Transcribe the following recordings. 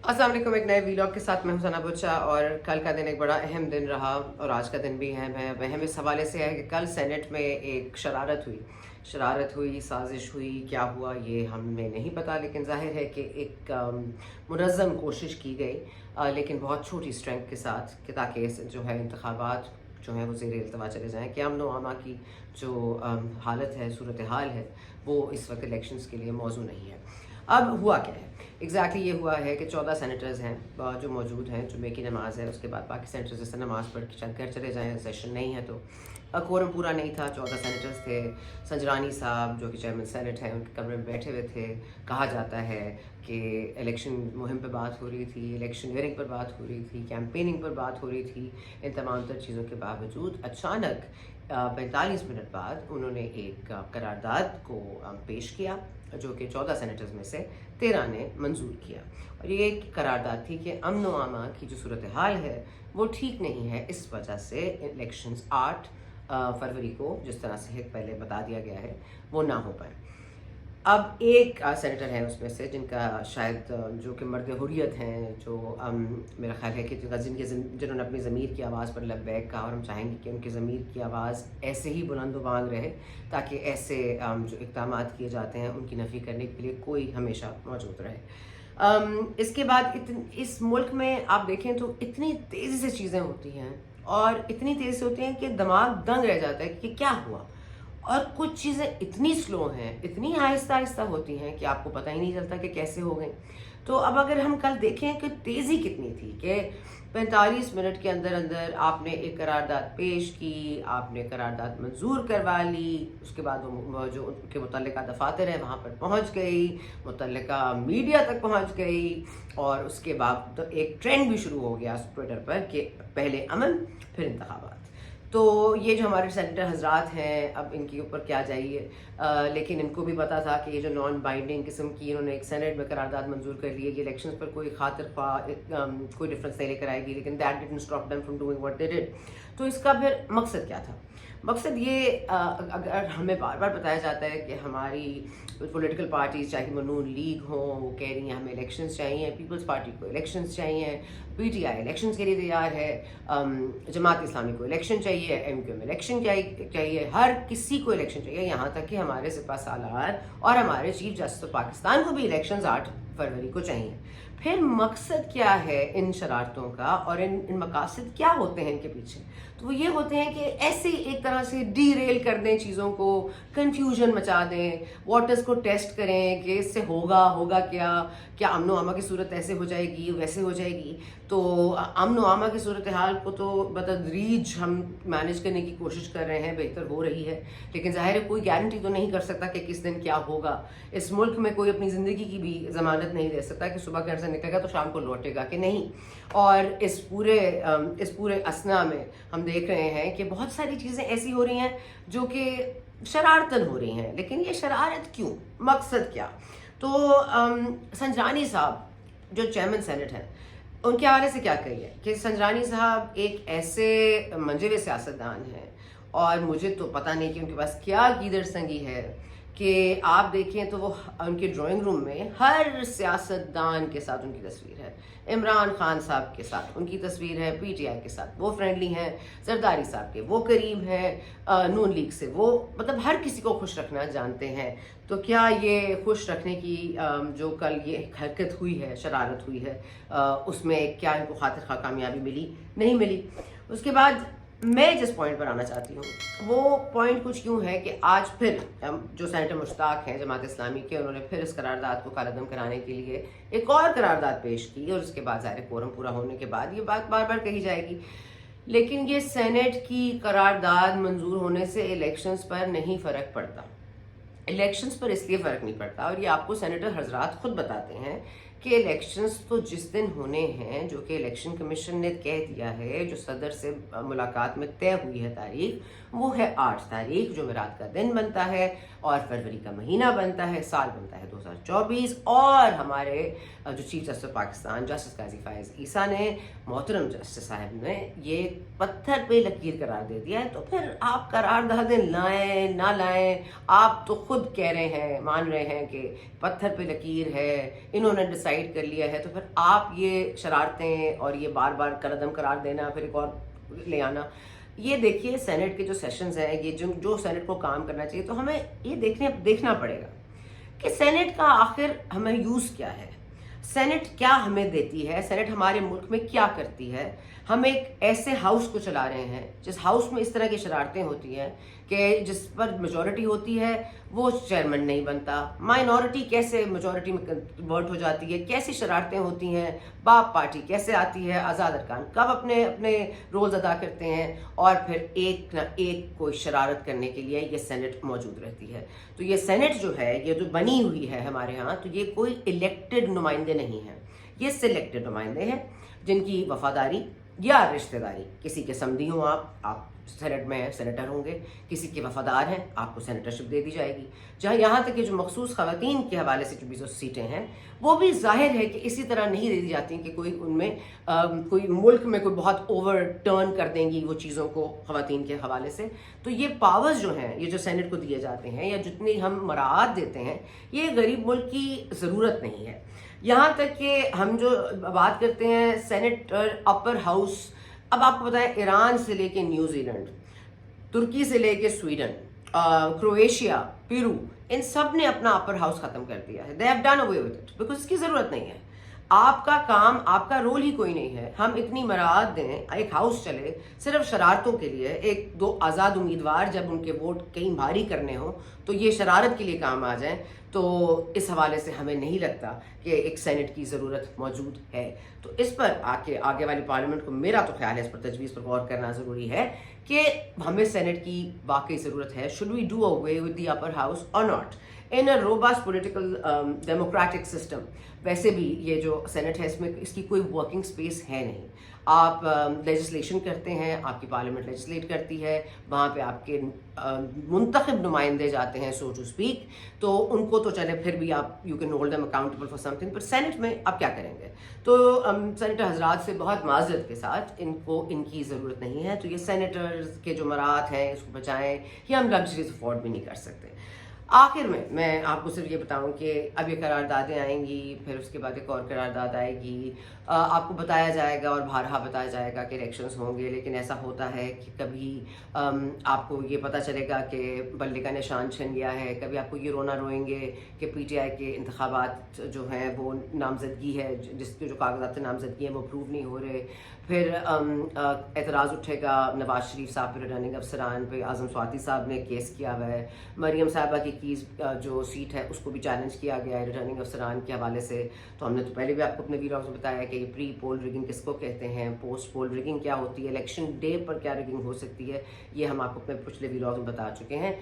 अस्सलाम वालेकुम। एक नए वीलॉग के साथ मैं हुसैना बुच्चा। और कल का दिन एक बड़ा अहम दिन रहा और आज का दिन भी अहम है। अहम इस हवाले से है कि कल सेनेट में एक शरारत हुई, साजिश हुई, क्या हुआ ये हमें नहीं पता, लेकिन जाहिर है कि एक मुनज़्ज़म कोशिश की गई, लेकिन बहुत छोटी स्ट्रेंथ के साथ, कि ताकि जो है इंतखाबात जो है वो ज़ेर इल्तवा चले जाएँ, कि अमन व अमा की जो हालत है, सूरत हाल है, वो इस वक्त इलेक्शंस के लिए मौजू नहीं है। अब हुआ क्या है एग्जैक्टली ये हुआ है कि 14 सेनेटर्स हैं जो मौजूद हैं। जुमे की नमाज़ है, उसके बाद बाकी सेनेटर्स जैसे नमाज़ पढ़ के शायद घर चले जाएँ, सेशन नहीं है तो कोरम पूरा नहीं था। 14 सेनेटर्स थे। संजरानी साहब जो कि चेयरमैन सेनेट हैं, उनके कमरे में बैठे हुए थे। कहा जाता है कि इलेक्शन मुहिम पर बात हो रही थी, इलेक्शन वेयरिंग पर बात हो रही थी, कैंपेनिंग पर बात हो रही थी। इन तमाम तर चीज़ों के बावजूद अचानक 45 मिनट बाद उन्होंने एक करारदाद को पेश किया, जो कि 14 सेनेटर्स में से 13 ने मंजूर किया। और ये एक करारदाद थी कि अमन व अमा की जो सूरत हाल है वो ठीक नहीं है। इस वजह से इलेक्शंस 8 फरवरी को, जिस तरह से पहले बता दिया गया है, वो ना हो पाए। अब एक सेनेटर है उसमें से जिनका शायद जो कि मर्द हुर्रियत हैं, जो मेरा ख्याल है कि जिन्होंने अपनी ज़मीर की आवाज़ पर लब्बैक कहा, और हम चाहेंगे कि उनकी ज़मीर की आवाज़ ऐसे ही बुलंद बांग रहे, ताकि ऐसे जो इक़दामात किए जाते हैं उनकी नफ़ी करने के लिए कोई हमेशा मौजूद रहे। इसके बाद इस मुल्क में आप देखें तो इतनी तेज़ी से चीज़ें होती हैं, और इतनी तेज़ी से होती हैं कि दिमाग दंग रह जाता है कि क्या हुआ। और कुछ चीज़ें इतनी स्लो हैं, इतनी आहिस्ता आहिस्ता होती हैं कि आपको पता ही नहीं चलता कि कैसे हो गई। तो अब अगर हम कल देखें कि तेज़ी कितनी थी, कि 45 मिनट के अंदर अंदर आपने एक करारदाद पेश की, आपने करारदाद मंजूर करवा ली, उसके बाद वो जो उनके मुतल्लिका दफातर है वहाँ पर पहुँच गई, मुतल्लिका मीडिया तक पहुँच गई, और उसके बाद तो एक ट्रेंड भी शुरू हो गया ट्विटर पर कि पहले अमन फिर इंतखाबात। तो ये जो हमारे सेनेटर हजरात हैं, अब इनके ऊपर क्या जाइए, लेकिन इनको भी पता था कि ये जो नॉन बाइंडिंग किस्म की इन्होंने एक सेनेट में करारदाद मंजूर कर ली है, ये इलेक्शंस पर कोई खातिर कोई डिफरेंस नहीं लेकर आएगी, लेकिन that didn't stop them from doing what they did. तो इसका फिर मकसद क्या था? मकसद ये, अगर हमें बार बार बताया जाता है कि हमारी पॉलिटिकल पार्टीज, चाहे वो नून लीग हो, वो कह रही हैं हमें इलेक्शंस चाहिए, पीपल्स पार्टी को इलेक्शंस चाहिए, पीटीआई इलेक्शंस के लिए तैयार है, जमात इस्लामी को इलेक्शन चाहिए, एमक्यू में इलेक्शन चाहिए, हर किसी को इलेक्शन चाहिए, यहाँ तक कि हमारे सिपा सालार और हमारे चीफ जस्टिस पाकिस्तान को भी इलेक्शंस 8 फरवरी को चाहिए। फिर मकसद क्या है इन शरारतों का, और इन मकासद क्या होते हैं इनके पीछे? तो वो ये होते हैं कि ऐसे एक तरह से डीरेल कर दें चीज़ों को, कंफ्यूजन मचा दें, वाटर्स को टेस्ट करें कि इससे होगा क्या अमन व अमा की सूरत ऐसे हो जाएगी, वैसे हो जाएगी। तो अमन व अमा की सूरत हाल को तो बतदरीज हम मैनेज करने की कोशिश कर रहे हैं, बेहतर हो रही है, लेकिन ज़ाहिर है कोई गारंटी तो नहीं कर सकता कि किस दिन क्या होगा। इस मुल्क में कोई अपनी ज़िंदगी की भी ज़मानत नहीं दे सकता कि सुबह घर से निकलेगा तो शाम को लौटेगा कि नहीं। और इस पूरे असना में हम देख रहे हैं कि बहुत सारी चीज़ें ऐसी हो रही हैं जो कि शरारतन हो रही हैं, लेकिन ये शरारत क्यों, मकसद क्या? तो संजरानी साहब जो चेयरमैन सेनेट हैं, उनके हवाले से क्या कही है कि संजरानी साहब एक ऐसे मंजे हुए सियासतदान हैं, और मुझे तो पता नहीं कि उनके पास क्या कीदर संगी है, कि आप देखें तो वो उनके ड्राइंग रूम में हर सियासतदान के साथ उनकी तस्वीर है। इमरान खान साहब के साथ उनकी तस्वीर है, पीटीआई के साथ वो फ्रेंडली हैं, जरदारी साहब के वो करीब हैं, नून लीग से वो, मतलब हर किसी को खुश रखना जानते हैं। तो क्या ये खुश रखने की जो कल ये हरकत हुई है, शरारत हुई है, उसमें क्या इनको खातिर खा कामयाबी मिली? नहीं मिली। उसके बाद मैं जिस पॉइंट पर आना चाहती हूँ वो पॉइंट कुछ यूँ है कि आज फिर जो सेनेटर मुश्ताक हैं जमात इस्लामी के, उन्होंने फिर इस करारदाद को कालअदम कराने के लिए एक और करारदाद पेश की, और उसके बाद ज़ाहिर कोरम पूरा होने के बाद ये बात बार बार कही जाएगी। लेकिन ये सेनेट की करारदाद मंजूर होने से इलेक्शंस पर नहीं फ़र्क पड़ता। इलेक्शंस पर इसलिए फ़र्क नहीं पड़ता, और ये आपको सेनेटर हजरात खुद बताते हैं कि इलेक्शंस तो जिस दिन होने हैं, जो कि इलेक्शन कमीशन ने कह दिया है, जो सदर से मुलाकात में तय हुई है तारीख, वो है 8 तारीख, जो मेरात का दिन बनता है और फरवरी का महीना बनता है, साल बनता है 2024। और हमारे जो चीफ जस्टिस पाकिस्तान जस्टिस काजी फायज़ ईसा ने, मोहतरम जस्टिस साहब ने ये पत्थर पे लकीर करार दे दिया है। तो फिर आप करारदादें लाएं ना लाएं, आप तो खुद कह रहे हैं, मान रहे हैं कि पत्थर पे लकीर है, इन्होंने डिसाइड ڈیسائیڈ کر لیا ہے تو پھر آپ یہ شرارتیں اور یہ بار بار کالعدم قرار دینا، پھر ایک اور لے آنا. یہ دیکھیے سینٹ کے جو سیشنز ہیں، یہ جو سینٹ کو کام کرنا چاہیے، تو ہمیں یہ دیکھنا پڑے گا کہ سینٹ کا آخر ہمیں یوز کیا ہے، سینٹ کیا ہمیں دیتی ہے، سینٹ ہمارے ملک میں کیا کرتی ہے. ہم ایک ایسے ہاؤس کو چلا رہے ہیں جس ہاؤس میں اس طرح کی شرارتیں ہوتی ہیں کہ جس پر میجورٹی ہوتی ہے وہ چیئرمین نہیں بنتا، مائنورٹی کیسے میجورٹی میں کنورٹ ہو جاتی ہے، کیسی شرارتیں ہوتی ہیں، باپ پارٹی کیسے آتی ہے، آزاد ارکان کب اپنے رولز ادا کرتے ہیں، اور پھر ایک نہ ایک کوئی شرارت کرنے کے لیے یہ سینٹ موجود رہتی ہے. تو یہ سینٹ جو ہے، یہ جو بنی ہوئی ہے ہمارے ہاں، تو یہ کوئی الیکٹڈ نمائندے نہیں ہیں، یہ سلیکٹڈ نمائندے ہیں جن کی وفاداری یا رشتہ داری، کسی کے سمدھی ہوں آپ سینٹ میں سینیٹر ہوں گے، کسی کے وفادار ہیں آپ کو سینیٹرشپ دے دی جائے گی. جہاں یہاں تک کہ جو مخصوص خواتین کے حوالے سے جو بھی سیٹیں ہیں وہ بھی ظاہر ہے کہ اسی طرح نہیں دے دی جاتی کہ کوئی ان میں کوئی ملک میں کوئی بہت اوور ٹرن کر دیں گی وہ چیزوں کو خواتین کے حوالے سے. تو یہ پاورز جو ہیں، یہ جو سینٹ کو دیے جاتے ہیں یا جتنی ہم مراعات دیتے ہیں، یہ غریب ملک کی ضرورت نہیں ہے. یہاں تک کہ ہم جو بات کرتے ہیں سینیٹر اپر ہاؤس، اب آپ کو بتائیں ایران سے لے کے نیوزی لینڈ، ترکی سے لے کے سویڈن، کرویشیا، پیرو، ان سب نے اپنا اپر ہاؤس ختم کر دیا ہے. They have done away with it because اس کی ضرورت نہیں ہے. آپ کا کام، آپ کا رول ہی کوئی نہیں ہے. ہم اتنی مراعات دیں، ایک ہاؤس چلے صرف شرارتوں کے لیے، ایک دو آزاد امیدوار جب ان کے ووٹ کہیں بھاری کرنے ہوں تو یہ شرارت کے لیے کام آ جائیں. تو اس حوالے سے ہمیں نہیں لگتا کہ ایک سینٹ کی ضرورت موجود ہے. تو اس پر آگے والی پارلیمنٹ کو، میرا تو خیال ہے اس پر تجویز پر غور کرنا ضروری ہے کہ ہمیں سینٹ کی واقعی ضرورت ہے. Should we do away with the upper house اور not in a robust political democratic system. ویسے بھی یہ جو سینٹ ہے اس کی کوئی ورکنگ سپیس ہے نہیں. آپ لیجسلیشن کرتے ہیں، آپ کی پارلیمنٹ لیجسلیٹ کرتی ہے، وہاں پہ آپ کے منتخب نمائندے جاتے ہیں سو ٹو اسپیک، تو ان کو تو چلے پھر بھی آپ you can hold them accountable for some thing. Per cent میں آپ کیا کریں گے؟ تو سینیٹر حضرات سے بہت معذرت کے ساتھ ان کی ضرورت نہیں ہے. تو یہ سینیٹرز کے جو مراعات ہیں اس کو بچائیں، یہ ہم لگژریز افورڈ بھی نہیں کر سکتے. آخر میں آپ کو صرف یہ بتاؤں کہ اب یہ قراردادیں آئیں گی، پھر اس کے بعد ایک اور قرارداد آئے گی. آپ کو بتایا جائے گا اور بارہا بتایا جائے گا کہ الیکشنز ہوں گے، لیکن ایسا ہوتا ہے کہ کبھی آپ کو یہ پتہ چلے گا کہ بلے کا نشان چھن گیا ہے، کبھی آپ کو یہ رونا روئیں گے کہ پی ٹی آئی کے انتخابات جو ہیں وہ نامزدگی ہے، جس کے جو کاغذات نامزدگی ہیں وہ اپروو نہیں ہو رہے. پھر اعتراض اٹھے گا نواز شریف صاحب پہ، ریٹرننگ افسران پہ. اعظم سواتی صاحب نے کیس کیا ہوا ہے. مریم صاحبہ کی جو سیٹ ہے اس کو بھی چیلنج کیا گیا ہے ریٹرننگ افسران کے حوالے سے. تو ہم نے تو پہلے بھی آپ کو اپنے ویلاگز میں بتایا کہ یہ پری پول ریگنگ کس کو کہتے ہیں، پوسٹ پول ریگنگ کیا ہوتی ہے، الیکشن ڈے پر کیا ریگنگ ہو سکتی ہے، یہ ہم آپ کو اپنے پچھلے ویلاگز میں بتا چکے ہیں.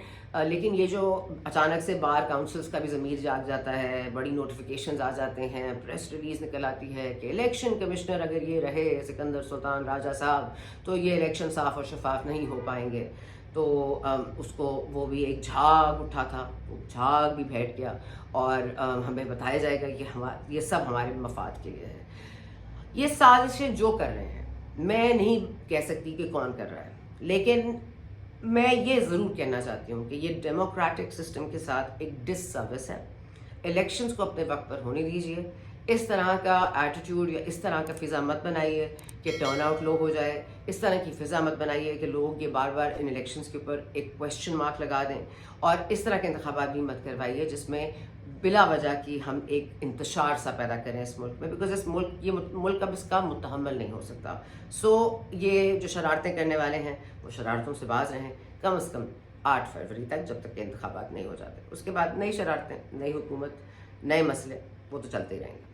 لیکن یہ جو اچانک سے بار کاؤنسلز کا بھی ضمیر جاگ جاتا ہے، بڑی نوٹیفیکیشنز آ جاتے ہیں، پریس ریلیز نکل آتی ہے کہ الیکشن کمشنر اگر یہ رہے سکندر سلطان راجہ صاحب تو یہ الیکشن صاف اور شفاف نہیں ہو پائیں گے. تو اس کو وہ بھی ایک جھاگ اٹھا تھا، وہ جھاگ بھی بیٹھ گیا، اور ہمیں بتایا جائے گا کہ یہ سب ہمارے مفاد کے لیے ہے. یہ سازشیں جو کر رہے ہیں، میں نہیں کہہ سکتی کہ کون کر رہا ہے، لیکن میں یہ ضرور کہنا چاہتی ہوں کہ یہ ڈیموکریٹک سسٹم کے ساتھ ایک ڈس سروس ہے. الیکشنز کو اپنے وقت پر ہونے دیجیے. اس طرح کا ایٹیٹیوڈ یا اس طرح کا فضا مت بنائیے کہ ٹرن آؤٹ لو ہو جائے. اس طرح کی فضا مت بنائیے کہ لوگ یہ بار بار ان الیکشنز کے اوپر ایک کویسچن مارک لگا دیں. اور اس طرح کے انتخابات بھی مت کروائیے جس میں بلا وجہ کی ہم ایک انتشار سا پیدا کریں اس ملک میں، بیکاز یہ ملک اب اس کا متحمل نہیں ہو سکتا. سو یہ جو شرارتیں کرنے والے ہیں وہ شرارتوں سے باز رہیں کم از کم 8 فروری تک، جب تک کہ انتخابات نہیں ہو جاتے. اس کے بعد نئی شرارتیں، نئی حکومت، نئے مسئلے، وہ تو چلتے ہی رہیں گے.